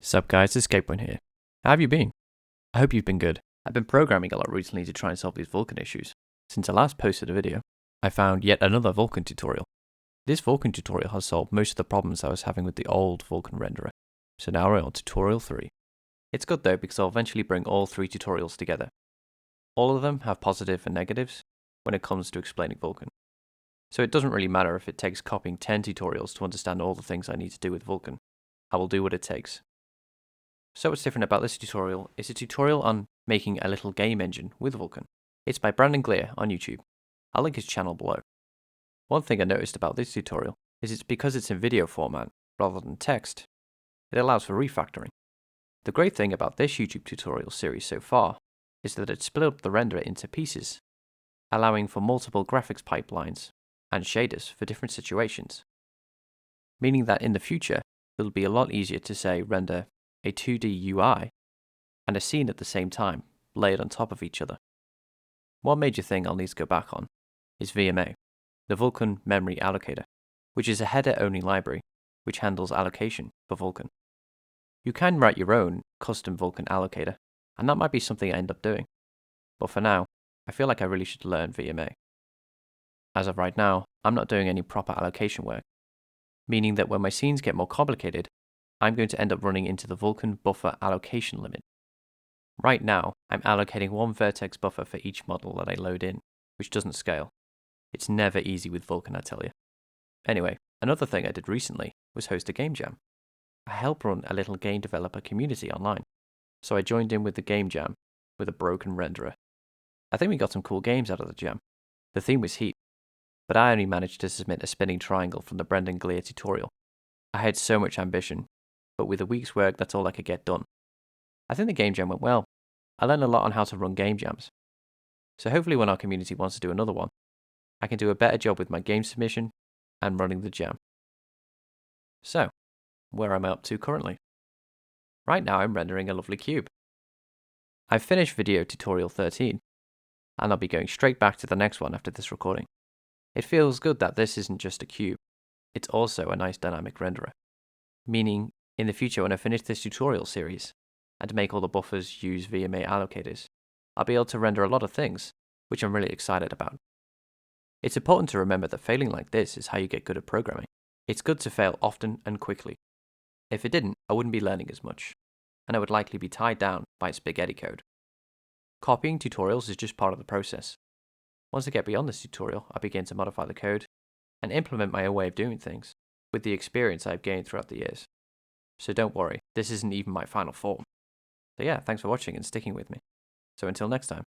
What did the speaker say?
Sup guys, it's Scapepoint here. How have you been? I hope you've been good. I've been programming a lot recently to try and solve these Vulkan issues. Since I last posted a video, I found yet another Vulkan tutorial. This Vulkan tutorial has solved most of the problems I was having with the old Vulkan renderer. So now we're on tutorial 3. It's good though because I'll eventually bring all 3 tutorials together. All of them have positive and negatives when it comes to explaining Vulkan. So it doesn't really matter if it takes copying 10 tutorials to understand all the things I need to do with Vulkan. I will do what it takes. So what's different about this tutorial is a tutorial on making a little game engine with Vulkan. It's by Brandon Gleer on YouTube. I'll link his channel below. One thing I noticed about this tutorial is it's because it's in video format rather than text, it allows for refactoring. The great thing about this YouTube tutorial series so far is that it split up the renderer into pieces, allowing for multiple graphics pipelines and shaders for different situations, meaning that in the future it'll be a lot easier to say render a 2D UI and a scene at the same time, layered on top of each other. One major thing I'll need to go back on is VMA, the Vulkan Memory Allocator, which is a header-only library which handles allocation for Vulkan. You can write your own custom Vulkan allocator, and that might be something I end up doing. But for now, I feel like I really should learn VMA. As of right now, I'm not doing any proper allocation work, meaning that when my scenes get more complicated, I'm going to end up running into the Vulkan buffer allocation limit. Right now, I'm allocating one vertex buffer for each model that I load in, which doesn't scale. It's never easy with Vulkan, I tell you. Anyway, another thing I did recently was host a game jam. I help run a little game developer community online, so I joined in with the game jam with a broken renderer. I think we got some cool games out of the jam. The theme was heat, but I only managed to submit a spinning triangle from the Brandon Gleer tutorial. I had so much ambition, but with a week's work, that's all I could get done. I think the game jam went well. I learned a lot on how to run game jams. So hopefully when our community wants to do another one, I can do a better job with my game submission and running the jam. So, where am I up to currently? Right now I'm rendering a lovely cube. I've finished video tutorial 13, and I'll be going straight back to the next one after this recording. It feels good that this isn't just a cube, it's also a nice dynamic renderer. Meaning, in the future when I finish this tutorial series, and make all the buffers use VMA allocators, I'll be able to render a lot of things, which I'm really excited about. It's important to remember that failing like this is how you get good at programming. It's good to fail often and quickly. If it didn't, I wouldn't be learning as much, and I would likely be tied down by spaghetti code. Copying tutorials is just part of the process. Once I get beyond this tutorial, I begin to modify the code and implement my own way of doing things, with the experience I've gained throughout the years. So don't worry, this isn't even my final form. So yeah, thanks for watching and sticking with me. So until next time.